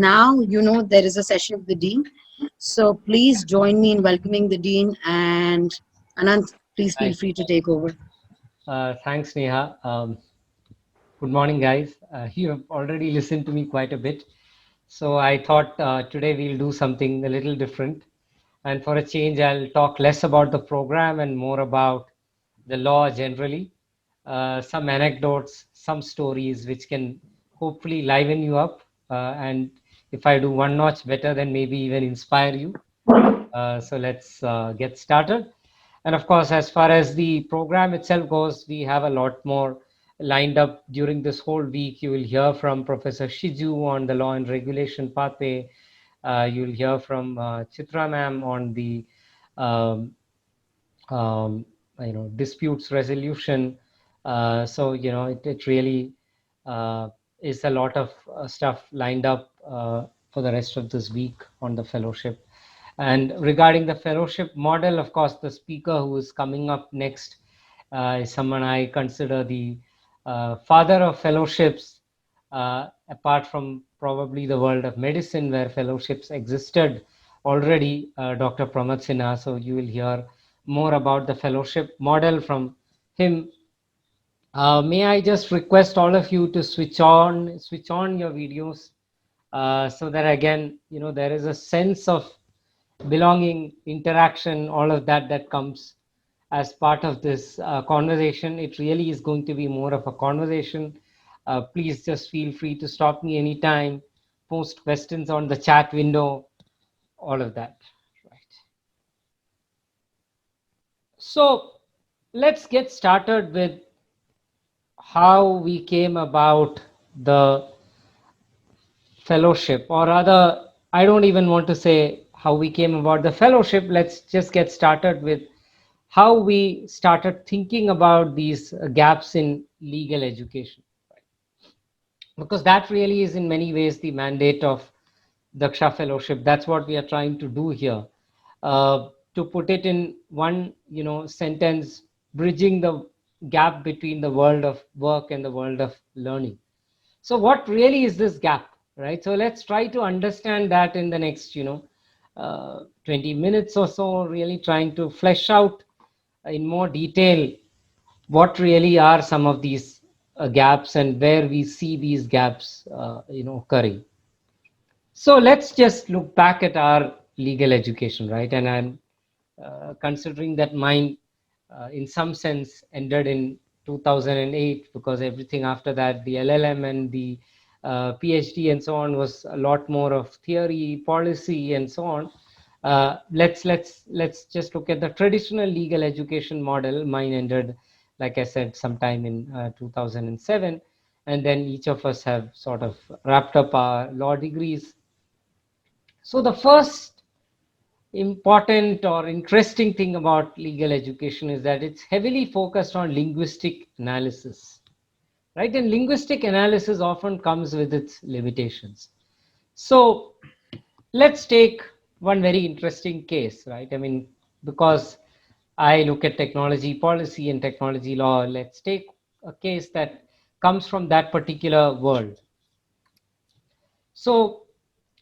now, there is a session of the Dean. So please join me in welcoming the Dean. And Anant, please feel Hi. free to take over. Thanks, Neha. Good morning, guys. You have already listened to me quite a bit. So I thought today we'll do something a little different. And for a change, I'll talk less about the program and more about the law generally. Some anecdotes, some stories which can hopefully liven you up. And if I do one notch better, then maybe even inspire you. So let's get started. And of course, as far as the program itself goes, we have a lot more lined up during this whole week. You will hear from Professor Shiju on the law and regulation pathway. You'll hear from Chitra ma'am on the um, um, disputes resolution. So it really uh, is a lot of stuff lined up for the rest of this week on the fellowship. And regarding the fellowship model, of course, the speaker who is coming up next is someone I consider the father of fellowships, apart from probably the world of medicine where fellowships existed already, Dr. Pramod Sinha. So you will hear more about the fellowship model from him. May I just request all of you to switch on your videos so that again, there is a sense of belonging, interaction, all of that comes as part of this conversation. It really is going to be more of a conversation. Please just feel free to stop me anytime, post questions on the chat window, all of that. Right. So let's get started with how we came about the fellowship, or rather, I don't even want to say how we came about the fellowship. Let's just get started with how we started thinking about these gaps in legal education, because that really is in many ways the mandate of Daksha Fellowship. That's what we are trying to do here. To put it in one, sentence, bridging the gap between the world of work and the world of learning. So what really is this gap, right? So let's try to understand that in the next 20 minutes or so, really trying to flesh out in more detail what really are some of these gaps and where we see these gaps occurring. So let's just look back at our legal education, right? And I'm considering that mine, in some sense, ended in 2008, because everything after that, the LLM and the PhD and so on, was a lot more of theory, policy, and so on. Let's just look at the traditional legal education model. Mine ended, like I said, sometime in 2007, and then each of us have sort of wrapped up our law degrees. So the first important or interesting thing about legal education is that it's heavily focused on linguistic analysis, right? And linguistic analysis often comes with its limitations. So let's take one very interesting case, right? I mean, because I look at technology policy and technology law, let's take a case that comes from that particular world. So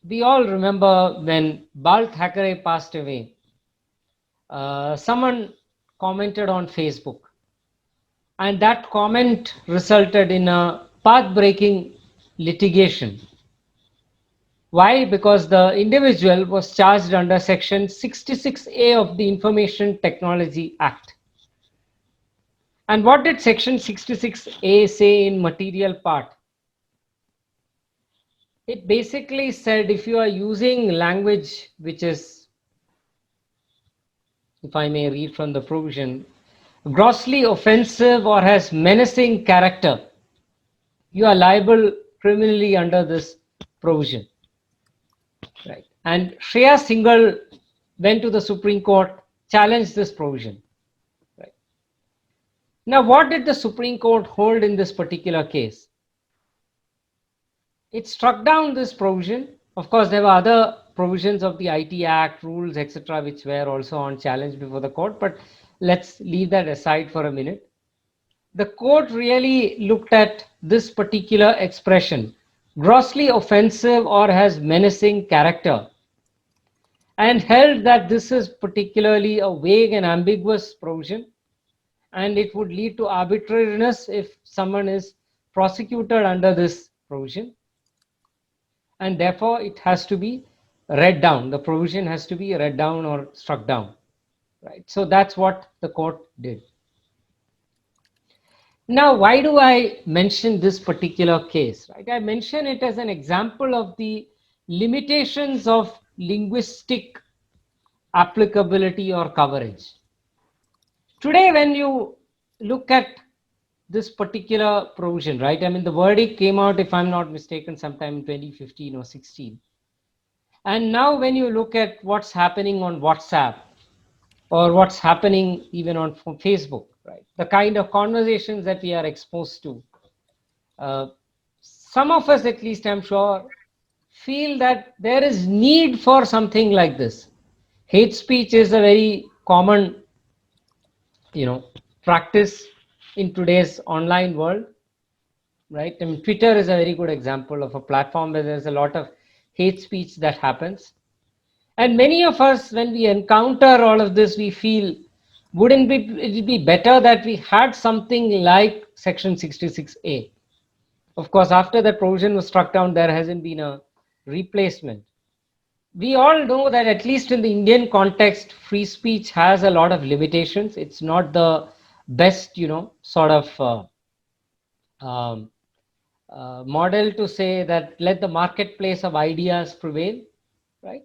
we all remember when Bal Thackeray passed away, someone commented on Facebook, and that comment resulted in a path-breaking litigation. Why? Because the individual was charged under Section 66A of the Information Technology Act. And what did Section 66A say in material part? It basically said if you are using language which is, if I may read from the provision, grossly offensive or has menacing character, you are liable criminally under this provision. Right. And Shreya Singhal went to the Supreme Court, challenged this provision. Right. Now, what did the Supreme Court hold in this particular case? It struck down this provision. Of course, there were other provisions of the IT Act, rules, etc., which were also on challenge before the court, but let's leave that aside for a minute. The court really looked at this particular expression, grossly offensive or has menacing character, and held that this is particularly a vague and ambiguous provision, and it would lead to arbitrariness if someone is prosecuted under this provision, and therefore it has to be read down. The provision has to be read down or struck down, right? So that's what the court did. Now, why do I mention this particular case, right? I mention it as an example of the limitations of linguistic applicability or coverage. Today, when you look at this particular provision, right? I mean, the verdict came out, if I'm not mistaken, sometime in 2015 or 16. And now when you look at what's happening on WhatsApp or what's happening even on Facebook, right? The kind of conversations that we are exposed to, uh, some of us, at least I'm sure, feel that there is need for something like this. Hate speech is a very common, practice in today's online world, right? I mean, Twitter is a very good example of a platform where there's a lot of hate speech that happens. And many of us, when we encounter all of this, we feel, wouldn't it be better that we had something like Section 66A? Of course, after that provision was struck down, there hasn't been a replacement. We all know that at least in the Indian context, free speech has a lot of limitations. It's not the best, sort of um, model to say that let the marketplace of ideas prevail, right?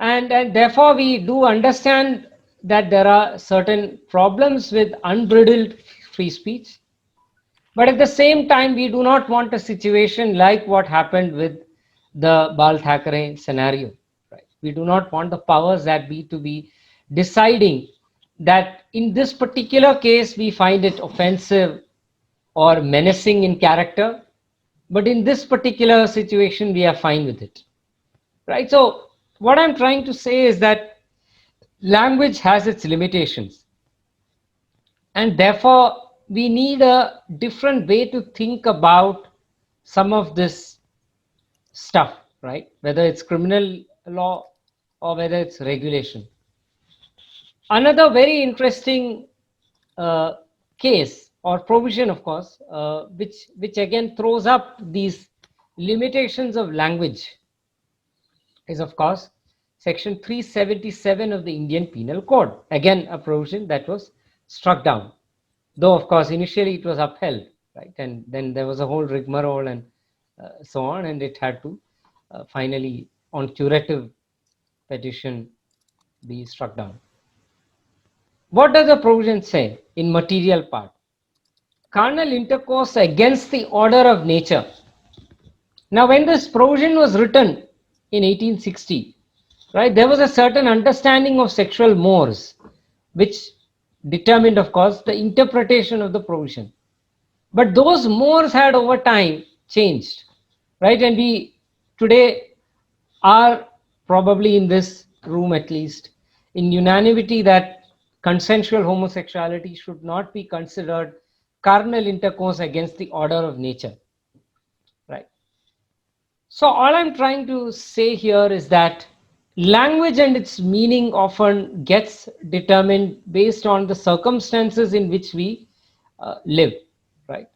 And therefore we do understand that there are certain problems with unbridled free speech, but at the same time we do not want a situation like what happened with the Bal Thackeray scenario, right? We do not want the powers that be to be deciding that in this particular case we find it offensive or menacing in character, but in this particular situation we are fine with it, right? So what I'm trying to say is that language has its limitations, and therefore we need a different way to think about some of this stuff, right? Whether it's criminal law or whether it's regulation. Another very interesting uh, case or provision, of course, which again throws up these limitations of language, is of course Section 377 of the Indian Penal Code. Again, a provision that was struck down, though of course initially it was upheld, right? And then there was a whole rigmarole and so on, and it had to finally, on curative petition, be struck down. What does the provision say in material part? Carnal intercourse against the order of nature. Now, when this provision was written in 1860, right, there was a certain understanding of sexual mores, which determined, of course, the interpretation of the provision. But those mores had over time changed, right? And we today are probably in this room, at least, in unanimity that consensual homosexuality should not be considered carnal intercourse against the order of nature, right? So all I'm trying to say here is that language and its meaning often gets determined based on the circumstances in which we live, right?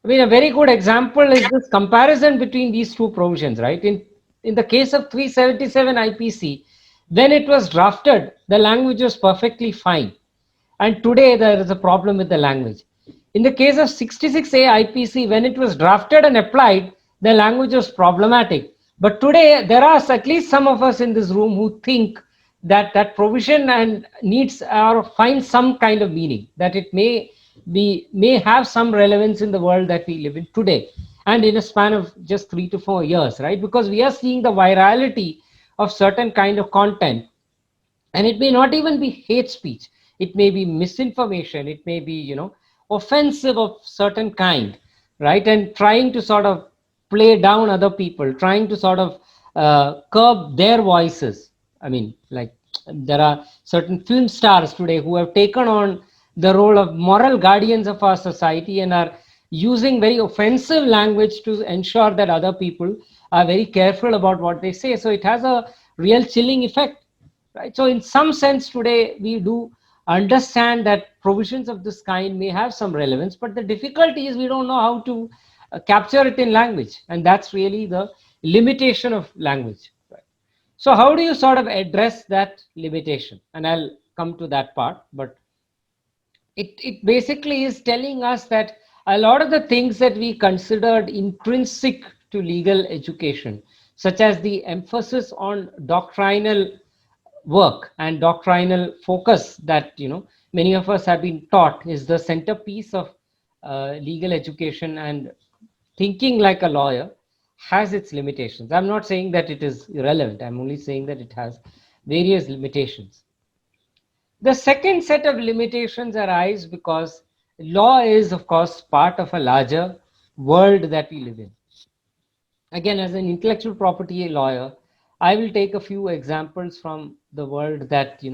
I mean, a very good example is this comparison between these two provisions, right? In the case of 377 IPC, when it was drafted, the language was perfectly fine. And today there is a problem with the language. In the case of 66A IPC, when it was drafted and applied, the language was problematic. But today there are at least some of us in this room who think that that provision and needs or find some kind of meaning, that it may have some relevance in the world that we live in today, and in a span of just 3 to 4 years, right? Because we are seeing the virality of certain kind of content, and it may not even be hate speech, it may be misinformation, it may be, offensive of certain kind, right? And trying to sort of play down other people, trying to sort of curb their voices. I mean, like, there are certain film stars today who have taken on the role of moral guardians of our society and are using very offensive language to ensure that other people are very careful about what they say. So it has a real chilling effect, right? So in some sense today we do understand that provisions of this kind may have some relevance, but the difficulty is we don't know how to capture it in language, and that's really the limitation of language, right? So how do you sort of address that limitation? And I'll come to that part, but it basically is telling us that a lot of the things that we considered intrinsic to legal education, such as the emphasis on doctrinal work and doctrinal focus that many of us have been taught is the centerpiece of legal education, and thinking like a lawyer has its limitations. I'm not saying that it is irrelevant, I'm only saying that it has various limitations. The second set of limitations arise because law is, of course, part of a larger world that we live in. Again, as an intellectual property lawyer, I will take a few examples from the world that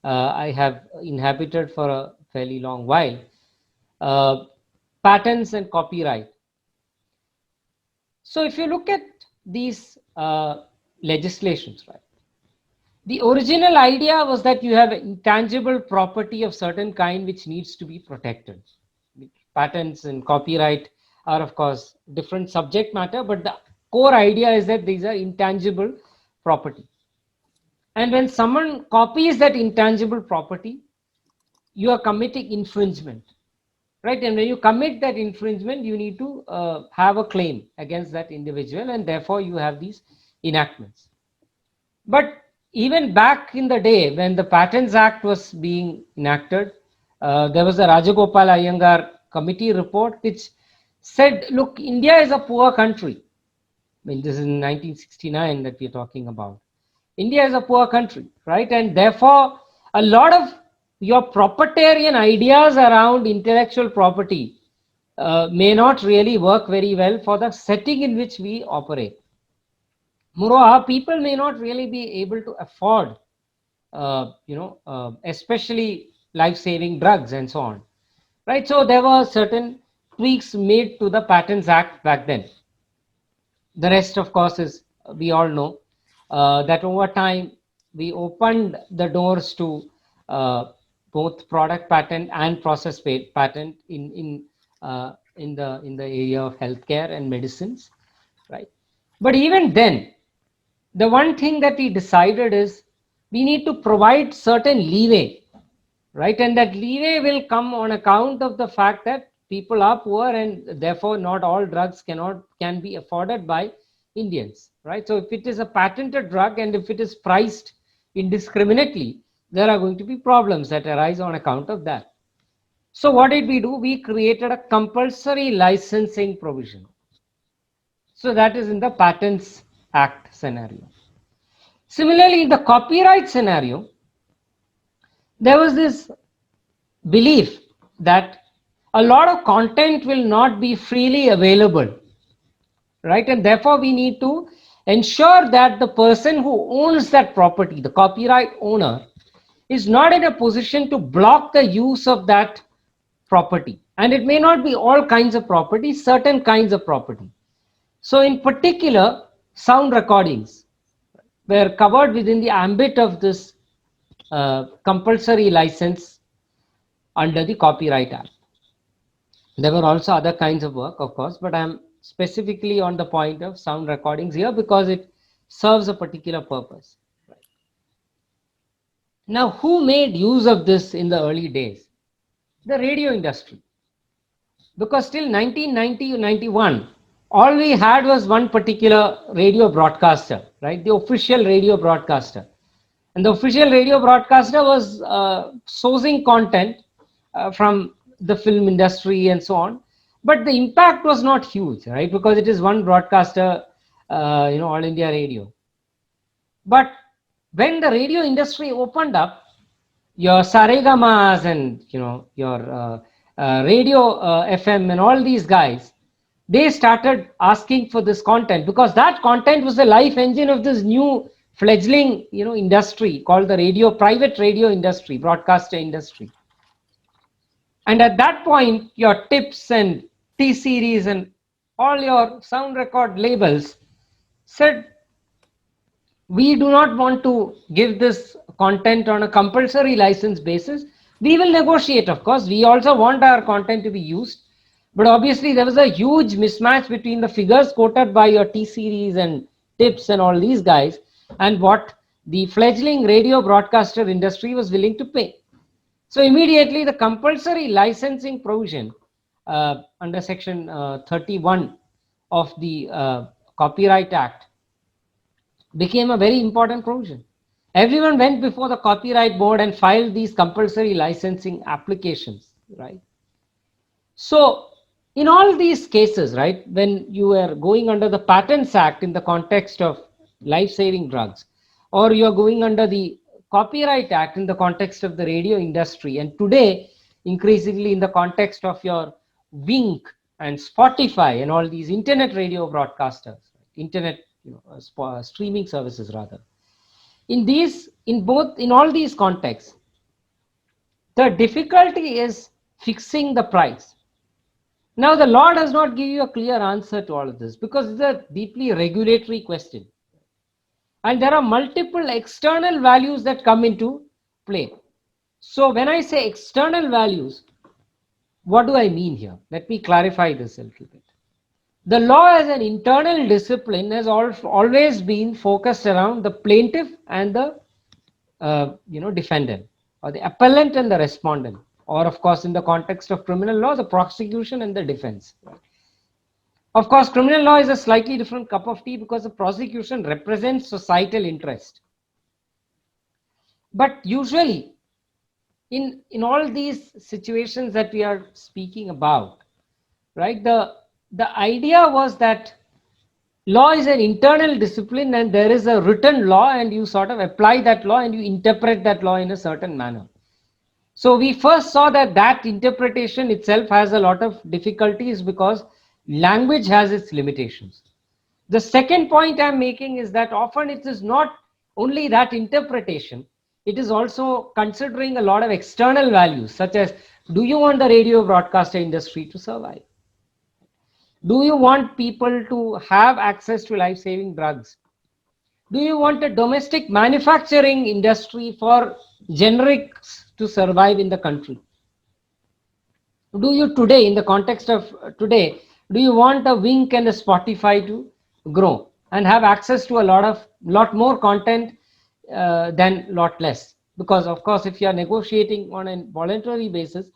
I have inhabited for a fairly long while. Patents and copyright. So if you look at these legislations, right? The original idea was that you have intangible property of certain kind which needs to be protected. Patents and copyright are, of course, different subject matter, but the core idea is that these are intangible property. And when someone copies that intangible property, you are committing infringement, right? And when you commit that infringement, you need to have a claim against that individual, and therefore you have these enactments. But even back in the day when the Patents Act was being enacted, there was a Rajagopal Iyengar committee report which said, look, India is a poor country. I mean, this is in 1969 that we're talking about. India is a poor country, right? And therefore, a lot of your proprietarian ideas around intellectual property may not really work very well for the setting in which we operate. Moreover, people may not really be able to afford, especially life-saving drugs and so on, right? So there were certain tweaks made to the Patents Act back then. The rest, of course, is we all know that over time we opened the doors to both product patent and process patent in the area of healthcare and medicines, right? But even then, the one thing that we decided is we need to provide certain leeway, right? And that leeway will come on account of the fact that people are poor, and therefore not all drugs can be afforded by Indians, right? So if it is a patented drug and if it is priced indiscriminately, there are going to be problems that arise on account of that. So what did we do? We created a compulsory licensing provision. So that is in the Patents Act scenario. Similarly, in the copyright scenario, there was this belief that a lot of content will not be freely available, right? And therefore, we need to ensure that the person who owns that property, the copyright owner, is not in a position to block the use of that property. And it may not be all kinds of property, certain kinds of property. So in particular, sound recordings were covered within the ambit of this compulsory license under the Copyright Act. There were also other kinds of work, of course, but I'm specifically on the point of sound recordings here because it serves a particular purpose. Right. Now, who made use of this in the early days? The radio industry. Because till 1990-91, all we had was one particular radio broadcaster, right? The official radio broadcaster. And the official radio broadcaster was sourcing content from the film industry and so on. But the impact was not huge, right? Because it is one broadcaster, All India Radio. But when the radio industry opened up, your Saregamas and your radio FM and all these guys, they started asking for this content because that content was the life engine of this new fledgling industry called the private radio industry, broadcaster industry. And at that point, your tips and T-Series and all your sound record labels said, we do not want to give this content on a compulsory license basis. We will negotiate, of course. We also want our content to be used. But obviously, there was a huge mismatch between the figures quoted by your T-Series and Tips and all these guys and what the fledgling radio broadcaster industry was willing to pay. So immediately the compulsory licensing provision under section 31 of the Copyright Act became a very important provision. Everyone went before the Copyright Board and filed these compulsory licensing applications, right? So in all these cases, right, when you are going under the Patents Act in the context of life-saving drugs, or you're going under the Copyright Act in the context of the radio industry, and today increasingly in the context of your Wink and Spotify and all these internet radio broadcasters, internet streaming services rather. In all these contexts, the difficulty is fixing the price. Now, the law does not give you a clear answer to all of this because it's a deeply regulatory question. And there are multiple external values that come into play. So when I say external values, what do I mean here? Let me clarify this a little bit. The law as an internal discipline has always been focused around the plaintiff and the defendant, or the appellant and the respondent, or of course in the context of criminal law, the prosecution and the defense. Of course, criminal law is a slightly different cup of tea because the prosecution represents societal interest. But usually, in all these situations that we are speaking about, right, the idea was that law is an internal discipline and there is a written law and you sort of apply that law and you interpret that law in a certain manner. So we first saw that interpretation itself has a lot of difficulties because language has its limitations. The second point I'm making is that often it is not only that interpretation, it is also considering a lot of external values, such as, do you want the radio broadcaster industry to survive? Do you want people to have access to life-saving drugs? Do you want a domestic manufacturing industry for generics to survive in the country? Do you today, in the context of today, do you want a Wink and a Spotify to grow and have access to a lot more content than lot less? Because of course, if you are negotiating on a voluntary basis,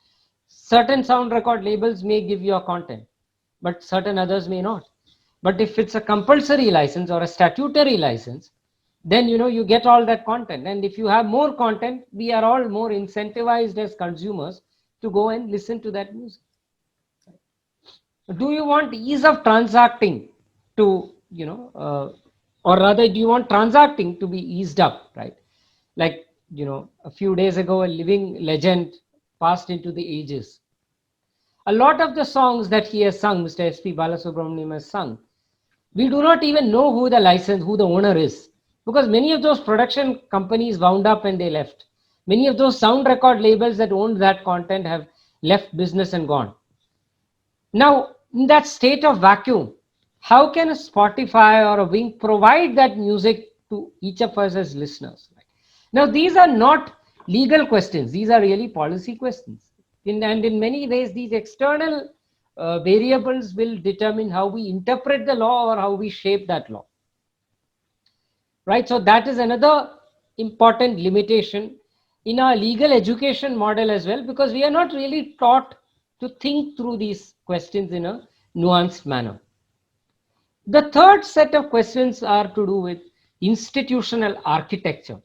certain sound record labels may give you a content, but certain others may not. But if it's a compulsory license or a statutory license, then you get all that content. And if you have more content, we are all more incentivized as consumers to go and listen to that music. Do you want ease of transacting to, or rather, do you want transacting to be eased up, right? Like, a few days ago, a living legend passed into the ages. A lot of the songs that he has sung, Mr. S.P. Balasubramaniam has sung, we do not even know who the owner is, because many of those production companies wound up and they left. Many of those sound record labels that owned that content have left business and gone. Now, in that state of vacuum, how can a Spotify or a Wink provide that music to each of us as listeners? Now, these are not legal questions. These are really policy questions. And in many ways, these external variables will determine how we interpret the law or how we shape that law. Right? So that is another important limitation in our legal education model as well, because we are not really taught to think through these questions in a nuanced manner. The third set of questions are to do with institutional architecture.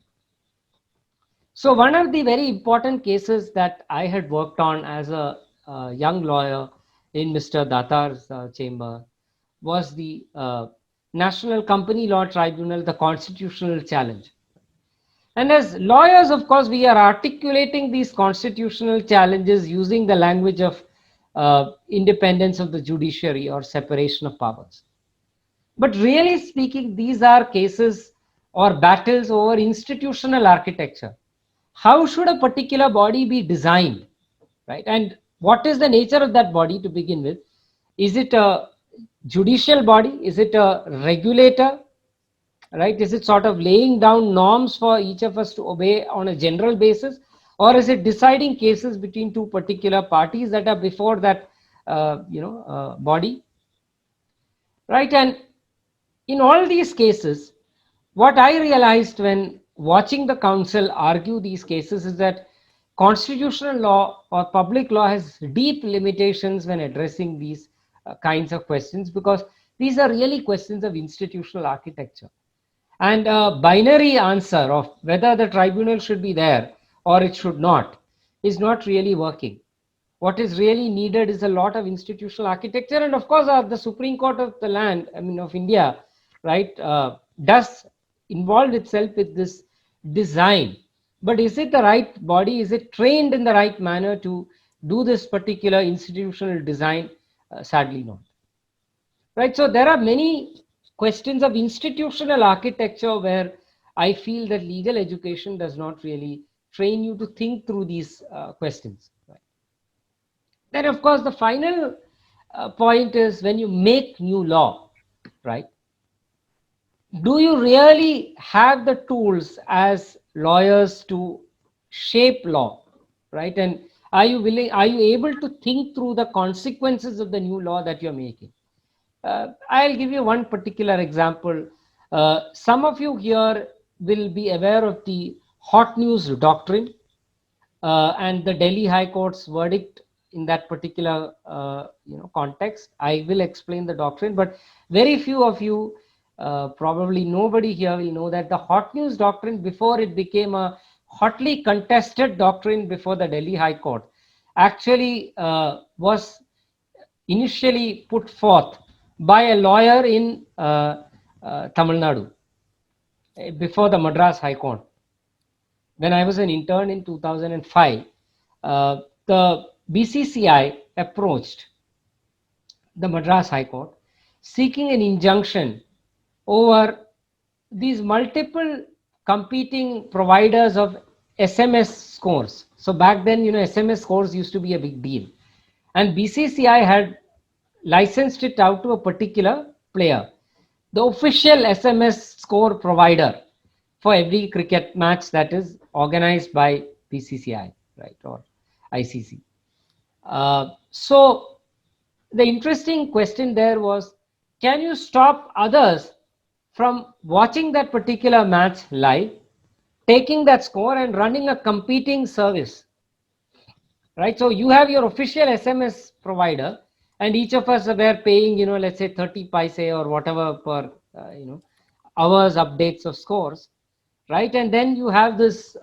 So one of the very important cases that I had worked on as a young lawyer in Mr. Datar's chamber was the National Company Law Tribunal, the constitutional challenge. And as lawyers, of course, we are articulating these constitutional challenges using the language of independence of the judiciary or separation of powers. But really speaking, these are cases or battles over institutional architecture. How should a particular body be designed, right? And what is the nature of that body to begin with? Is it a judicial body? Is it a regulator? Right? Is it sort of laying down norms for each of us to obey on a general basis? Or is it deciding cases between two particular parties that are before that body? Right? And in all these cases, what I realized when watching the council argue these cases is that constitutional law or public law has deep limitations when addressing these kinds of questions, because these are really questions of institutional architecture. And a binary answer of whether the tribunal should be there or it should not is not really working. What is really needed is a lot of institutional architecture. And of course, the Supreme Court of the land, I mean, of India, right, does involve itself with this design. But is it the right body? Is it trained in the right manner to do this particular institutional design? Sadly not. Right. So there are many questions of institutional architecture where I feel that legal education does not really train you to think through these questions. Right? Then, of course, the final point is when you make new law, right? Do you really have the tools as lawyers to shape law, right? And are you willing, are you able to think through the consequences of the new law that you're making? I'll give you one particular example. Some of you here will be aware of the hot news doctrine and the Delhi High Court's verdict in that particular context. I will explain the doctrine, but very few of you, probably nobody here will know that the hot news doctrine, before it became a hotly contested doctrine before the Delhi High Court, actually was initially put forth by a lawyer in Tamil Nadu before the Madras High Court. When I was an intern in 2005, the BCCI approached the Madras High Court seeking an injunction over these multiple competing providers of SMS scores. So back then, SMS scores used to be a big deal. And BCCI had licensed it out to a particular player, the official SMS score provider for every cricket match that is organized by BCCI, right, or ICC. So the interesting question there was, can you stop others from watching that particular match live, taking that score and running a competing service? Right, so you have your official SMS provider, and each of us were paying, let's say 30 paise or whatever per, hours updates of scores, right? And then you have this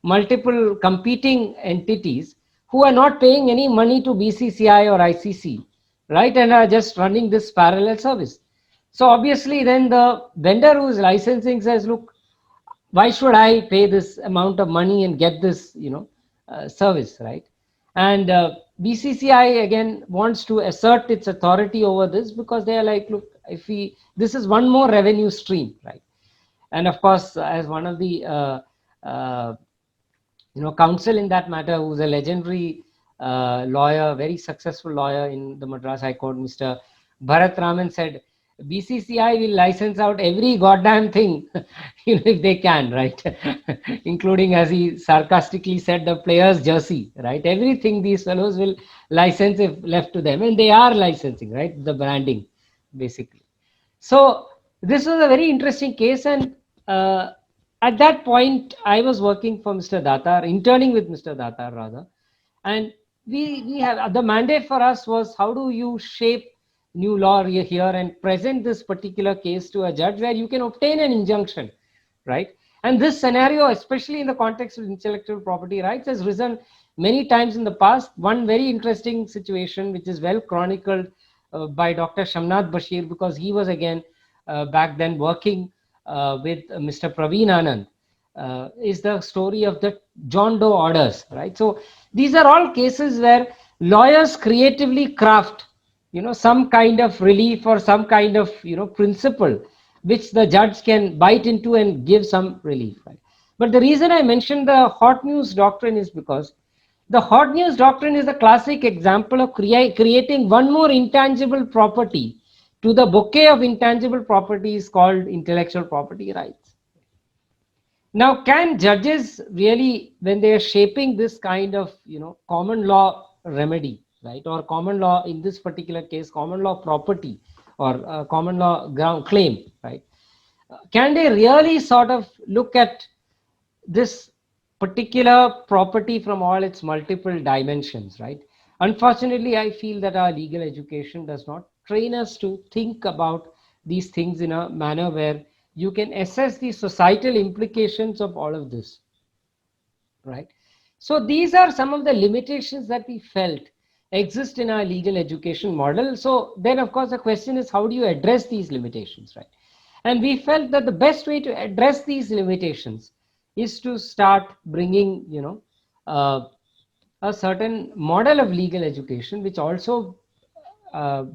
multiple competing entities who are not paying any money to BCCI or ICC, right? And are just running this parallel service. So obviously then the vendor who is licensing says, look, why should I pay this amount of money and get this, service, right? And BCCI again wants to assert its authority over this because they are like, look, if this is one more revenue stream, right? And of course, as one of the counsel in that matter, who's a legendary lawyer, very successful lawyer in the Madras High Court, Mr. Bharat Raman, said, BCCI will license out every goddamn thing, if they can, right? Including, as he sarcastically said, the player's jersey, right? Everything these fellows will license if left to them, and they are licensing, right? The branding, basically. So this was a very interesting case, and at that point, I was working for Mr. Datar, interning with Mr. Datar rather, and we have the mandate for us was, how do you shape new law here and present this particular case to a judge where you can obtain an injunction, right? And this scenario, especially in the context of intellectual property rights, has risen many times in the past. One very interesting situation, which is well chronicled by Dr. Shamnath Bashir, because he was again back then working with Mr. Praveen Anand, is the story of the John Doe orders, right? So these are all cases where lawyers creatively craft some kind of relief or some kind of principle which the judge can bite into and give some relief, right? But the reason I mentioned the hot news doctrine is because The hot news doctrine is a classic example of creating one more intangible property to the bouquet of intangible properties called intellectual property rights. Now, can judges really, when they are shaping this kind of, common law remedy, right, or common law, in this particular case, common law property or common law ground claim, right, can they really sort of look at this particular property from all its multiple dimensions, right? Unfortunately, I feel that our legal education does not train us to think about these things in a manner where you can assess the societal implications of all of this, right? So these are some of the limitations that we felt exist in our legal education model. So then, of course, the question is, how do you address these limitations, right? And we felt that the best way to address these limitations is to start bringing, uh, a certain model of legal education, which also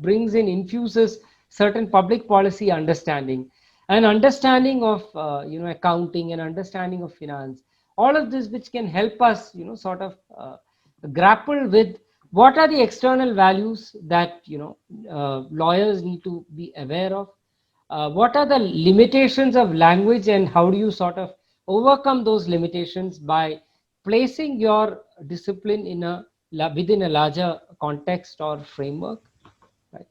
brings in, infuses certain public policy understanding, and understanding of, accounting, and understanding of finance. All of this, which can help us, sort of grapple with what are the external values that, lawyers need to be aware of. What are the limitations of language, and how do you sort of overcome those limitations by placing your discipline in within a larger context or framework, right?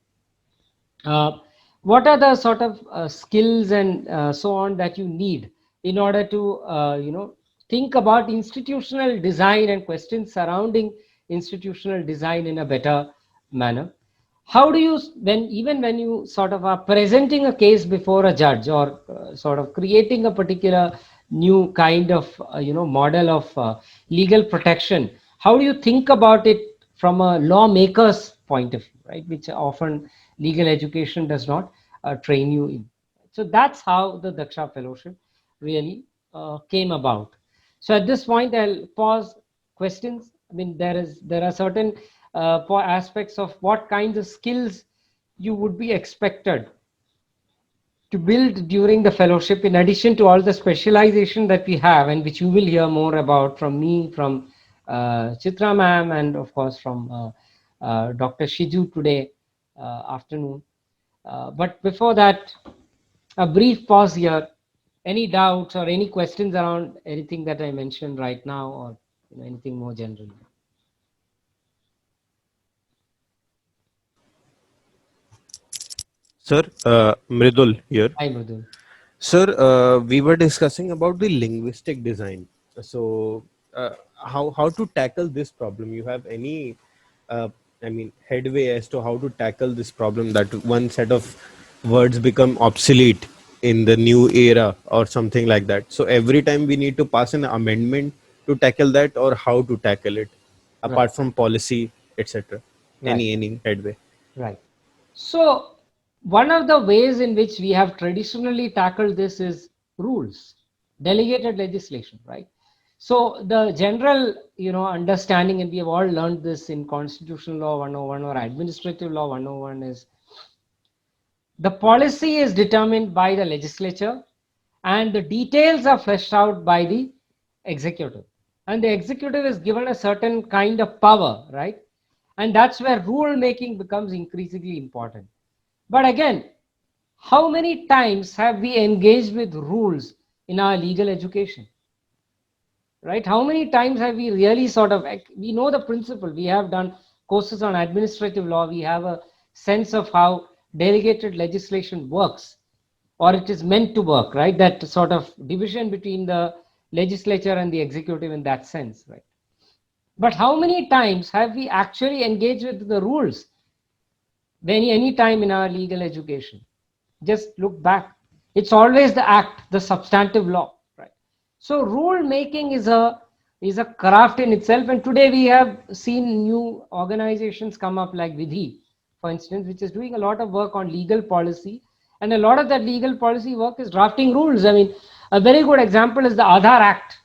What are the sort of skills and so on that you need in order to think about institutional design and questions surrounding institutional design in a better manner? How do you, when you sort of are presenting a case before a judge, or sort of creating a particular new kind of model of legal protection, how do you think about it from a lawmaker's point of view, right, which often legal education does not train you in? So that's how the Daksha Fellowship really came about. So at this point, I'll pause. Questions? I mean, there are certain aspects of what kinds of skills you would be expected to build during the fellowship, in addition to all the specialization that we have, and which you will hear more about from me, from Chitra ma'am, and of course from Dr. Shiju today afternoon. But before that, a brief pause here. Any doubts or any questions around anything that I mentioned right now, or anything more general? Sir, Mridul here. Hi, Mridul. Sir, we were discussing about the linguistic design. So, how to tackle this problem? You have any, headway as to how to tackle this problem, that one set of words become obsolete in the new era or something like that. So every time we need to pass an amendment to tackle that, or how to tackle it, Right, apart from policy, etc. right, Any headway? right. So one of the ways in which we have traditionally tackled this is rules, delegated legislation, right? So the general, understanding, and we have all learned this in Constitutional Law 101 or Administrative Law 101, is the policy is determined by the legislature, and the details are fleshed out by the executive. And the executive is given a certain kind of power, right? And that's where rule making becomes increasingly important. But again, how many times have we engaged with rules in our legal education? Right? How many times have we really sort of, we know the principle, we have done courses on administrative law, we have a sense of how delegated legislation works, or it is meant to work, right? That sort of division between the legislature and the executive in that sense, right? But how many times have we actually engaged with the rules any time in our legal education? Just look back. It's always the act, the substantive law, right? So rule making is a craft in itself, and today we have seen new organizations come up like Vidhi, for instance, which is doing a lot of work on legal policy, and a lot of that legal policy work is drafting rules. I mean, a very good example is the Aadhaar Act.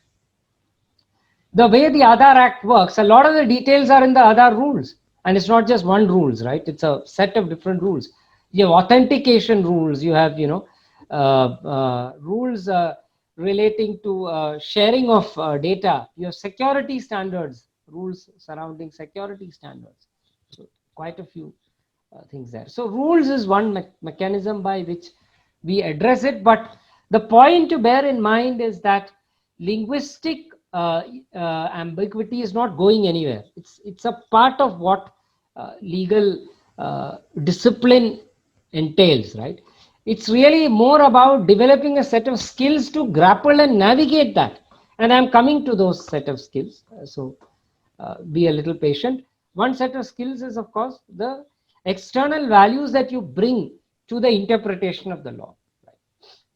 The way the Aadhaar Act works, a lot of the details are in the Aadhaar rules, and it's not just one rules, right? It's a set of different rules. You have authentication rules, you have rules relating to sharing of data, you have security standards, rules surrounding security standards. So quite a few things there. So rules is one mechanism by which we address it, but the point to bear in mind is that linguistic ambiguity is not going anywhere. It's a part of what legal discipline entails, right? It's really more about developing a set of skills to grapple and navigate that. And I'm coming to those set of skills. So be a little patient. One set of skills is, of course, the external values that you bring to the interpretation of the law. Right?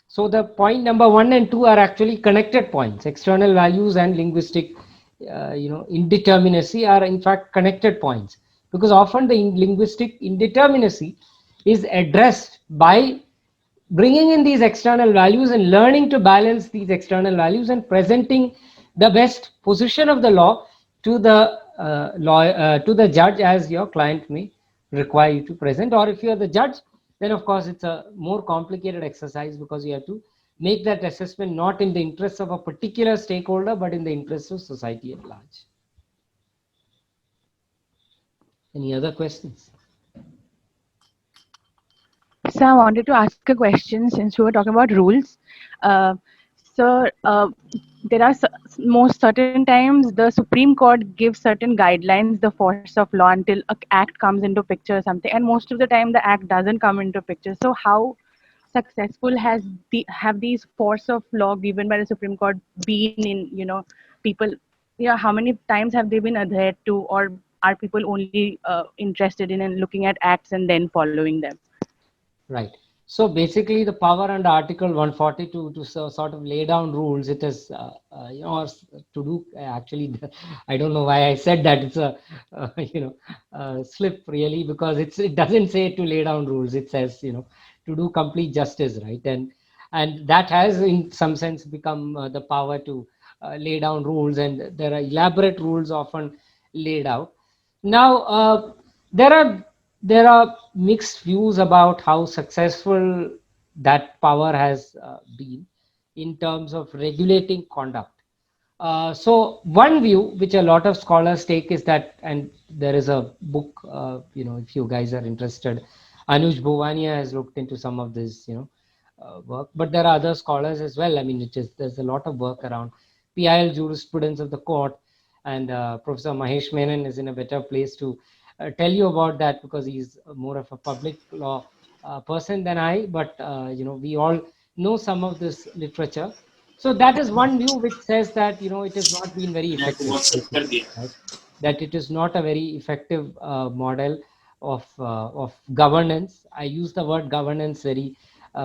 So the point number 1 and 2 are actually connected points. External values and linguistic, indeterminacy are in fact connected points, because often the linguistic indeterminacy is addressed by bringing in these external values and learning to balance these external values and presenting the best position of the law to the to the judge as your client may require you to present. Or if you are the judge, then of course it's a more complicated exercise, because you have to make that assessment not in the interests of a particular stakeholder but in the interests of society at large. Any other questions? So I wanted to ask a question, since we were talking about rules. So there are most certain times the Supreme Court gives certain guidelines, the force of law, until an act comes into picture or something, and most of the time the act doesn't come into picture. So how successful have these force of law given by the Supreme Court been in, people, how many times have they been adhered to, or are people only interested in looking at acts and then following them? Right. So basically, the power under Article 142 to sort of lay down rules, it is, or to do actually, I don't know why I said that. It's a, slip really, because it doesn't say to lay down rules. It says, to do complete justice, right? And that has in some sense become the power to lay down rules, and there are elaborate rules often laid out. Now, there are mixed views about how successful that power has been in terms of regulating conduct. So one view which a lot of scholars take is that, and there is a book, if you guys are interested, Anuj Bhuwania has looked into some of this, work, but there are other scholars as well. I mean, there's a lot of work around PIL jurisprudence of the court, and Professor Mahesh Menon is in a better place to tell you about that, because he's more of a public law person than I, but we all know some of this literature. So that is one view which says that it has not been very effective, right? That it is not a very effective model of governance. I use the word governance very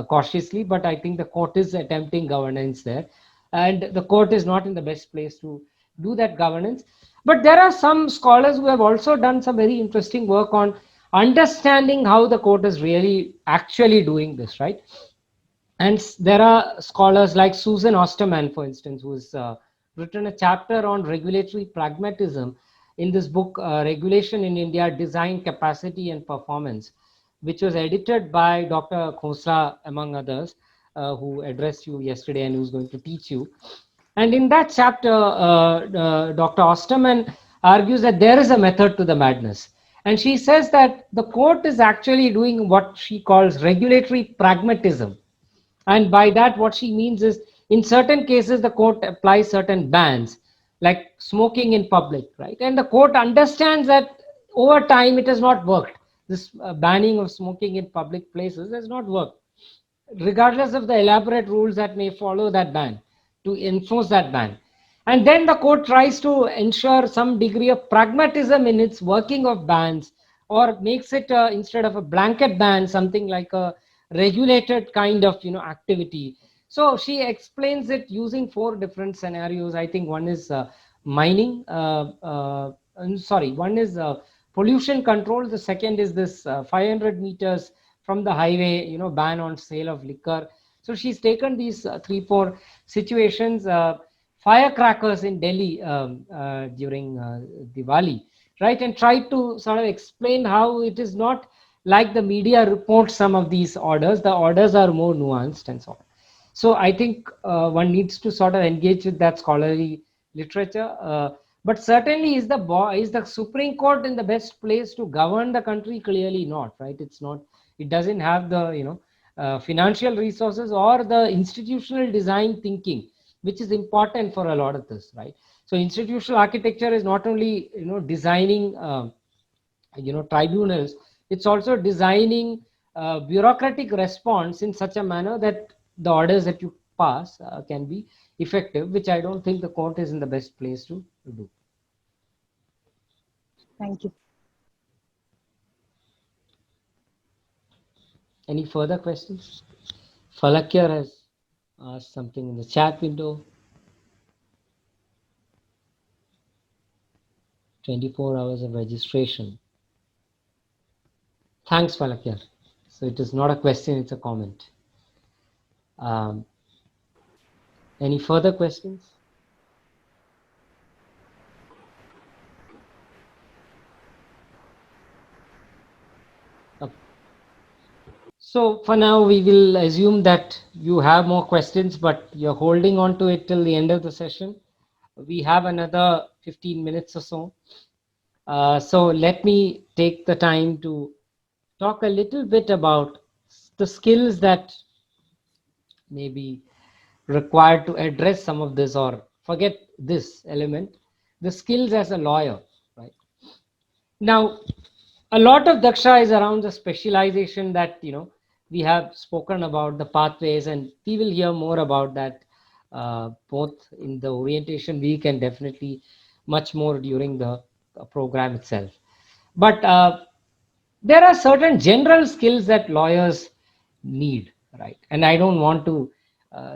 cautiously, but I think the court is attempting governance there, and the court is not in the best place to do that governance. But there are some scholars who have also done some very interesting work on understanding how the court is really actually doing this, right? And there are scholars like Susan Osterman, for instance, who has written a chapter on regulatory pragmatism in this book, Regulation in India, Design, Capacity and Performance, which was edited by Dr. Khosla, among others, who addressed you yesterday and who's going to teach you. And in that chapter, Dr. Osterman argues that there is a method to the madness. And she says that the court is actually doing what she calls regulatory pragmatism. And by that, what she means is, in certain cases, the court applies certain bans, like smoking in public, right? And the court understands that over time it has not worked. This banning of smoking in public places has not worked, regardless of the elaborate rules that may follow that ban, to enforce that ban. And then the court tries to ensure some degree of pragmatism in its working of bans, or makes it instead of a blanket ban, something like a regulated kind of activity. So she explains it using 4 different scenarios. I think one is mining, one is pollution control. The second is this 500 meters from the highway, ban on sale of liquor. So she's taken these 3-4 situations. Firecrackers in Delhi during Diwali, right? And tried to sort of explain how it is not like the media reports some of these orders. The orders are more nuanced and so on. So I think one needs to sort of engage with that scholarly literature. But certainly, is the Supreme Court in the best place to govern the country? Clearly not, right? It's not. It doesn't have the financial resources or the institutional design thinking, which is important for a lot of this, right? So institutional architecture is not only designing tribunals, it's also designing bureaucratic response in such a manner that the orders that you pass can be effective, which I don't think the court is in the best place to do. Thank you. Any further questions? Falakya has asked something in the chat window. 24 hours of registration. Thanks, Falakya. So it is not a question, it's a comment. Any further questions? So for now, we will assume that you have more questions, but you're holding on to it till the end of the session. We have another 15 minutes or so. So let me take the time to talk a little bit about the skills that may be required to address some of this, or forget this element, the skills as a lawyer, right? Now, a lot of Daksha is around the specialization that we have spoken about, the pathways, and we will hear more about that both in the orientation week and definitely much more during the program itself. But there are certain general skills that lawyers need, right? And I don't want to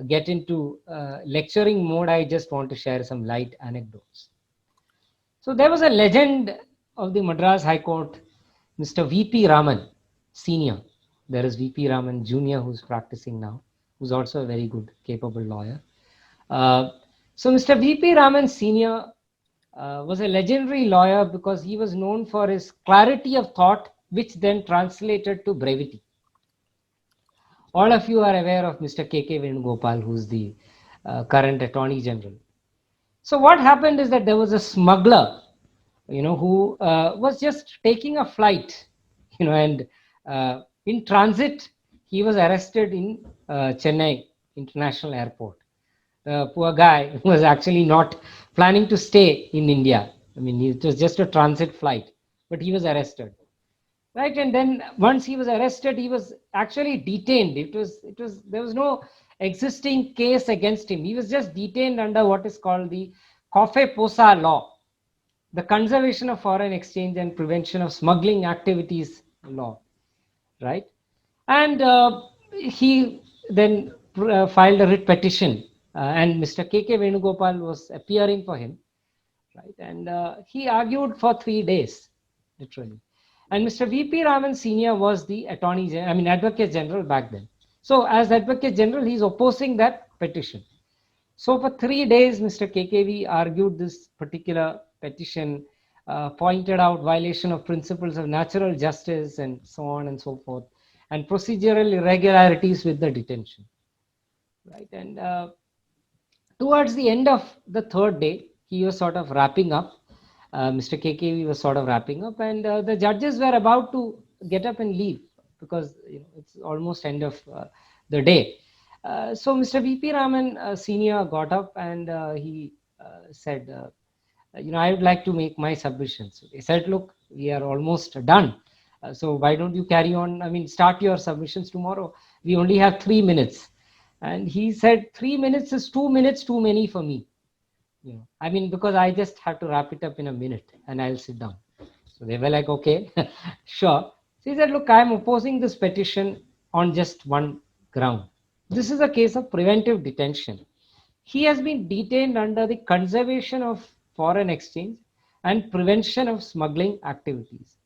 get into lecturing mode. I just want to share some light anecdotes. So there was a legend of the Madras High Court, Mr. V.P. Raman, Senior. There is V.P. Raman Junior, who's practicing now, who's also a very good, capable lawyer. So Mr. V.P. Raman Senior was a legendary lawyer because he was known for his clarity of thought, which then translated to brevity. All of you are aware of Mr. K.K. Venugopal, who's the current Attorney General. So what happened is that there was a smuggler, who was just taking a flight, and in transit, he was arrested in Chennai International Airport. The poor guy was actually not planning to stay in India. I mean, it was just a transit flight, but he was arrested. Right, and then once he was arrested, he was actually detained. There was no existing case against him. He was just detained under what is called the COFEPOSA law, the Conservation of Foreign Exchange and Prevention of Smuggling Activities law, right? And he then filed a writ petition, and Mr. K.K. Venugopal was appearing for him, right? And he argued for 3 days, literally. And Mr. V.P. Raman Senior was the Advocate General back then. So as Advocate General, he's opposing that petition. So for 3 days, Mr. KKV argued this particular petition, pointed out violation of principles of natural justice and so on and so forth, and procedural irregularities with the detention. Right, and towards the end of the 3rd day, he was sort of wrapping up. Mr. KKV was sort of wrapping up, and the judges were about to get up and leave because it's almost end of the day. So Mr. V.P. Raman Senior got up and he said, I would like to make my submissions. He said, look, we are almost done. So why don't you carry on? Start your submissions tomorrow. We only have 3 minutes. And he said, 3 minutes is 2 minutes too many for me. Because I just have to wrap it up in a minute and I'll sit down. So they were like, okay, sure. So he said, look, I'm opposing this petition on just one ground. This is a case of preventive detention. He has been detained under the Conservation of Foreign Exchange and Prevention of Smuggling Activities.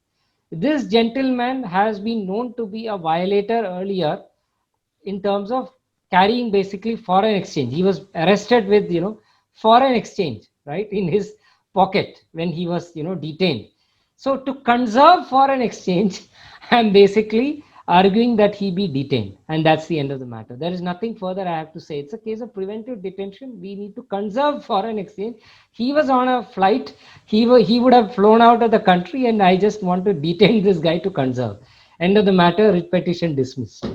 This gentleman has been known to be a violator earlier in terms of carrying basically foreign exchange. He was arrested with, foreign exchange, right, in his pocket when he was, detained. So to conserve foreign exchange, I'm basically arguing that he be detained, and that's the end of the matter. There is nothing further I have to say. It's a case of preventive detention. We need to conserve foreign exchange. He was on a flight. He would have flown out of the country, and I just want to detain this guy to conserve. End of the matter. Writ petition dismissed.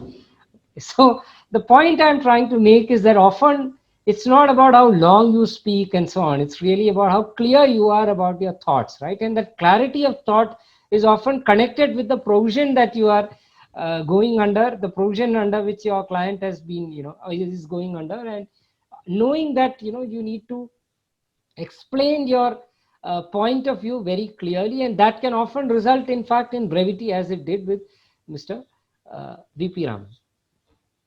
So the point I'm trying to make is that often it's not about how long you speak and so on. It's really about how clear you are about your thoughts, right? And that clarity of thought is often connected with the provision that you are going under, the provision under which your client has been, is going under, and knowing that, you need to explain your point of view very clearly, and that can often result, in fact, in brevity, as it did with Mr. VP Raman.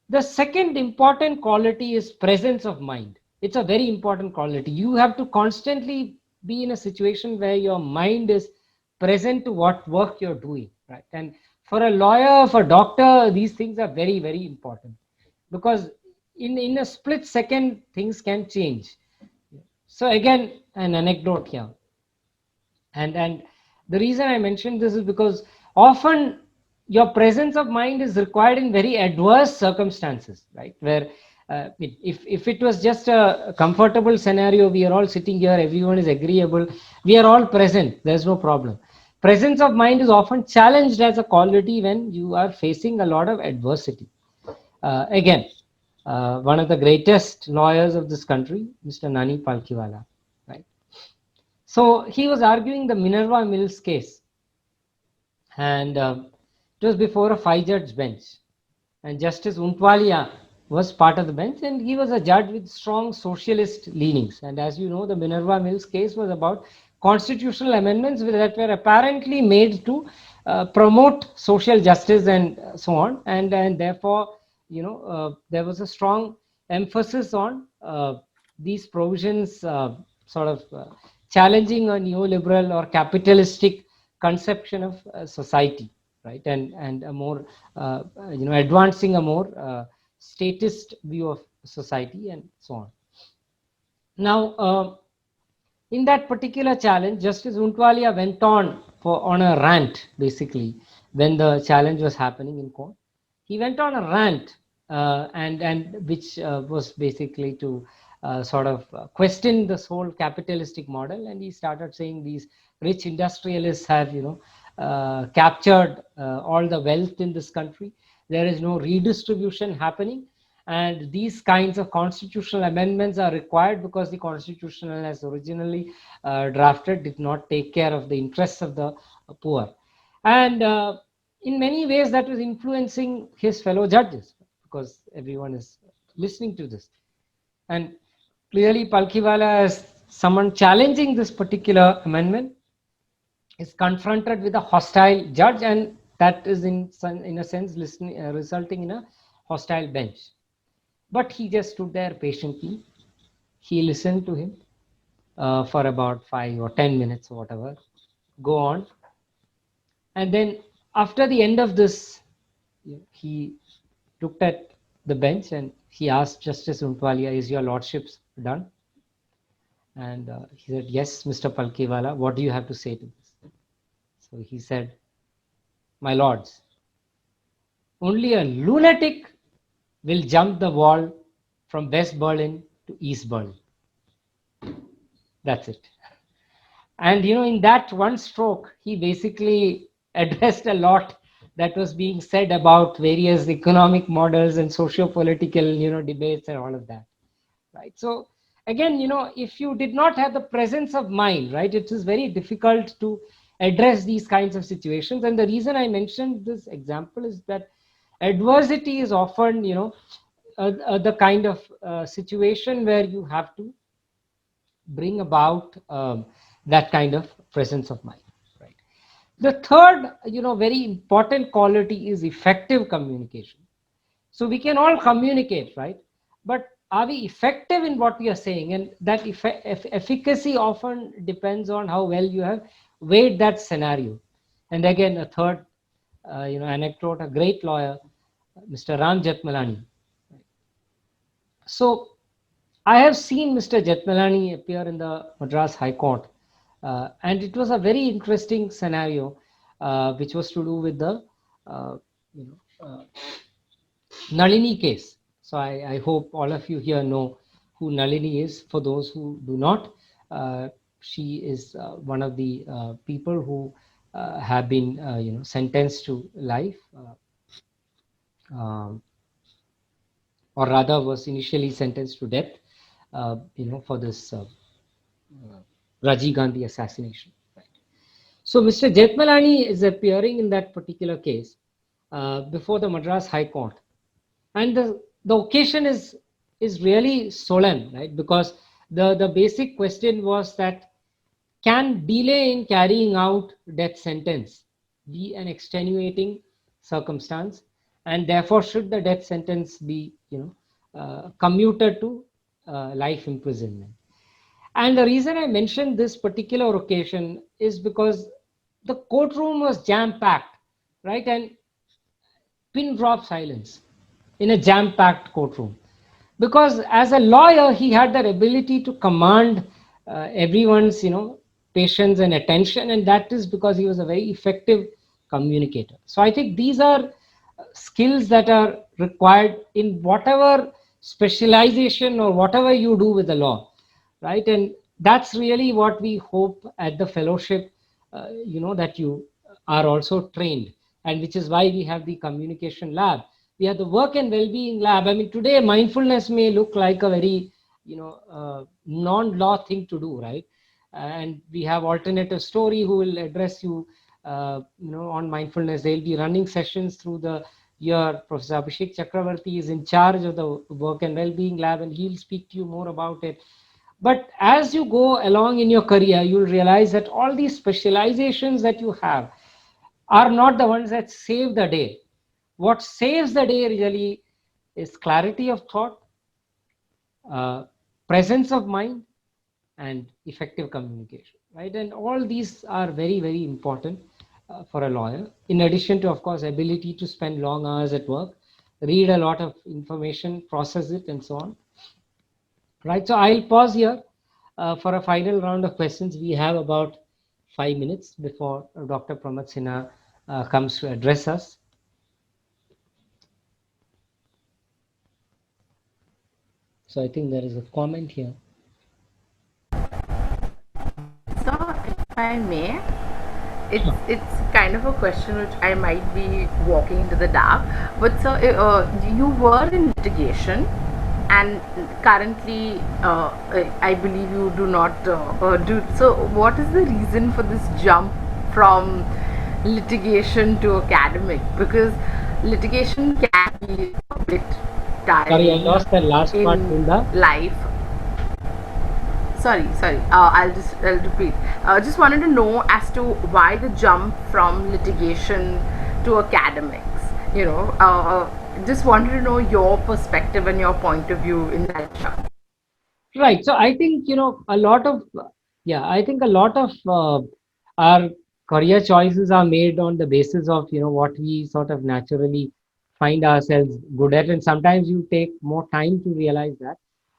The second important quality is presence of mind. It's a very important quality. You have to constantly be in a situation where your mind is present to what work you're doing, right? And for a lawyer, for a doctor, these things are very, very important, because in a split second, things can change. So again, an anecdote here. And the reason I mentioned this is because often your presence of mind is required in very adverse circumstances, right? Where if it was just a comfortable scenario, we are all sitting here, everyone is agreeable, we are all present, there's no problem. Presence of mind is often challenged as a quality when you are facing a lot of adversity. Again, one of the greatest lawyers of this country, Mr. Nani Palkhiwala, right? So he was arguing the Minerva Mills case, and it was before a 5-judge bench, and Justice Untwalia was part of the bench, and he was a judge with strong socialist leanings. And as you know, the Minerva Mills case was about constitutional amendments that were apparently made to promote social justice and so on, and therefore, there was a strong emphasis on these provisions sort of challenging a neoliberal or capitalistic conception of society, right? And a more advancing a more statist view of society and so on. Now, in that particular challenge, Justice Untwalia went on a rant, basically, when the challenge was happening in court. He went on a rant, and which was basically to sort of question this whole capitalistic model, and he started saying these rich industrialists have, captured all the wealth in this country. There is no redistribution happening, and these kinds of constitutional amendments are required because the constitution, as originally drafted, did not take care of the interests of the poor. And in many ways that was influencing his fellow judges, because everyone is listening to this. And clearly Palkhiwala, as someone challenging this particular amendment, is confronted with a hostile judge, and that is in a sense resulting in a hostile bench. But he just stood there patiently. He listened to him for about 5 or 10 minutes or whatever, go on. And then after the end of this, he looked at the bench and he asked Justice Untwalia, "Is your lordship's done?" And he said, "Yes, Mr. Palkhiwala, what do you have to say to this?" So he said, "My lords, only a lunatic will jump the wall from West Berlin to East Berlin." That's it. And in that one stroke, he basically addressed a lot that was being said about various economic models and socio-political, debates and all of that, right? So again, if you did not have the presence of mind, right, it is very difficult to address these kinds of situations. And the reason I mentioned this example is that adversity is often, the kind of situation where you have to bring about that kind of presence of mind, right? The third, very important quality is effective communication. So we can all communicate, right? But are we effective in what we are saying? And that efficacy often depends on how well you have weighed that scenario. And again, a third, anecdote, a great lawyer, Mr. Ram Jethmalani. So I have seen Mr. Jethmalani appear in the Madras High Court, and it was a very interesting scenario, which was to do with the Nalini case. So I hope all of you here know who Nalini is. For those who do not, she is one of the people who have been sentenced to life, um, or rather was initially sentenced to death, for this Rajiv Gandhi assassination. Right. So Mr. Jethmalani is appearing in that particular case before the Madras High Court, and the occasion is really solemn, right? Because the basic question was that, can delay in carrying out death sentence be an extenuating circumstance, and therefore should the death sentence be commuted to life imprisonment? And the reason I mentioned this particular occasion is because the courtroom was jam packed, right? And pin drop silence in a jam packed courtroom, because as a lawyer he had that ability to command everyone's patience and attention, and that is because he was a very effective communicator. So I think these are skills that are required in whatever specialization or whatever you do with the law, right? And that's really what we hope at the fellowship, that you are also trained, and which is why we have the communication lab. We have the work and well-being lab. I mean, today mindfulness may look like a very non-law thing to do, right? And we have alternative story who will address you on mindfulness. They'll be running sessions through the year. Professor Abhishek Chakravarti is in charge of the work and well-being lab, and he'll speak to you more about it. But as you go along in your career, you'll realize that all these specializations that you have are not the ones that save the day. What saves the day really is clarity of thought, presence of mind, and effective communication, right? And all these are very, very important for a lawyer, in addition to, of course, ability to spend long hours at work, read a lot of information, process it, and so on. Right, so I'll pause here for a final round of questions. We have about 5 minutes before Dr. Pramod Sinha comes to address us. So I think there is a comment here. So, if I may, it's kind of a question which I might be walking into the dark. But so, you were in litigation, and currently, I believe you do not do. So, what is the reason for this jump from litigation to academic? Because litigation can be a bit tiring. Sorry, I lost the last part in the life. Sorry. I'll repeat. Just wanted to know as to why the jump from litigation to academics. Just wanted to know your perspective and your point of view in that jump. right. So I think a lot of our career choices are made on the basis of what we sort of naturally find ourselves good at, and sometimes you take more time to realize that.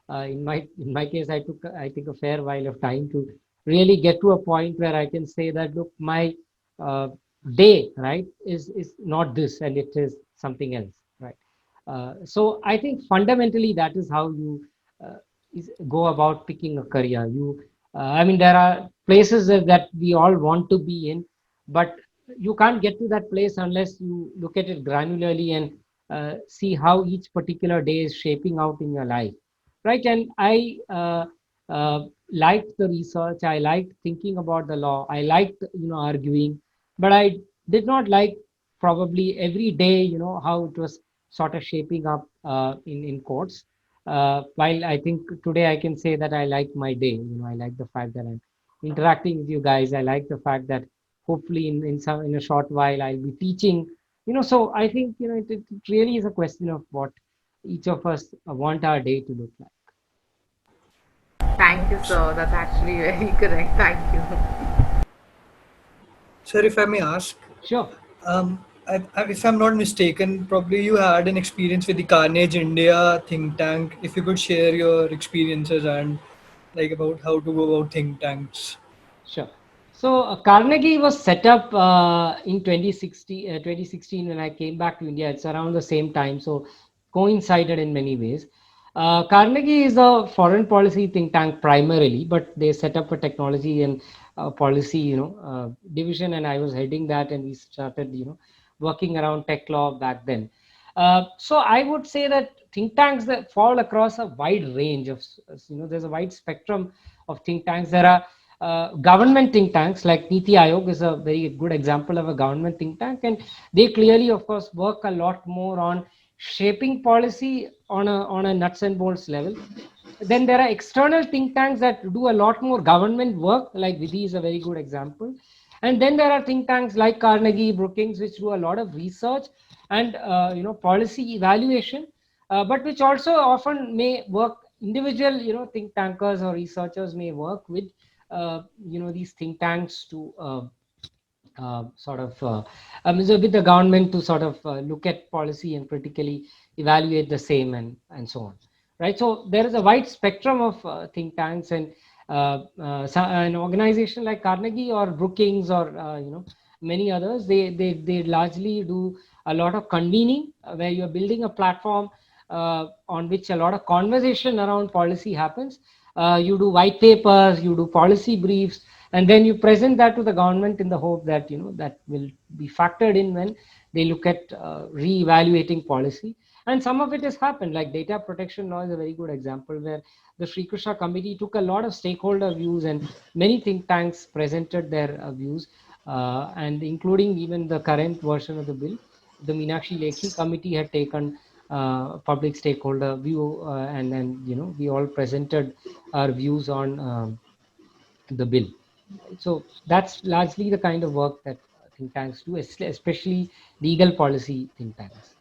In my case, I think a fair while of time to really get to a point where I can say that, look, my day, right, is not this, and it is something else, right? So I think fundamentally that is how you go about picking a career. I mean, there are places that we all want to be in, but you can't get to that place unless you look at it granularly and see how each particular day is shaping out in your life, right? And I liked the research, I liked thinking about the law, I liked arguing, but I did not like probably every day how it was sort of shaping up in courts. While I think today I can say that I like my day. I like the fact that I'm interacting with you guys. I like the fact that hopefully in a short while I'll be teaching. So I think it really is a question of what each of us want our day to look like. Thank you, sir. That's actually very correct. Thank you. Sir, if I may ask, Sure. if I'm not mistaken, probably you had an experience with the Carnage India think tank. If you could share your experiences and about how to go about think tanks. Sure. So Carnegie was set up in 2016 when I came back to India. It's around the same time, so coincided in many ways. Carnegie is a foreign policy think tank primarily, but they set up a technology and policy, division, and I was heading that, and we started, working around tech law back then. So I would say that think tanks that fall across a wide range of, there's a wide spectrum of think tanks. There are government think tanks like Niti Aayog is a very good example of a government think tank, and they clearly, of course, work a lot more on shaping policy on a nuts and bolts level. Then there are external think tanks that do a lot more government work, like Vidhi is a very good example. And then there are think tanks like Carnegie, Brookings, which do a lot of research and policy evaluation, but which also often may work. Individual think tankers or researchers may work with these think tanks to sort of so with the government to sort of look at policy and critically evaluate the same, and so on, right? So there is a wide spectrum of think tanks, and an organization like Carnegie or Brookings or many others, they largely do a lot of convening, where you're building a platform on which a lot of conversation around policy happens. You do white papers, you do policy briefs, and then you present that to the government in the hope that that will be factored in when they look at re-evaluating policy. And some of it has happened, like data protection law is a very good example, where the Sri Krishna committee took a lot of stakeholder views, and many think tanks presented their views, and including even the current version of the bill. The Meenakshi Lekhi committee had taken public stakeholder view, and then we all presented our views on the bill. So that's largely the kind of work that think tanks do, especially legal policy think tanks.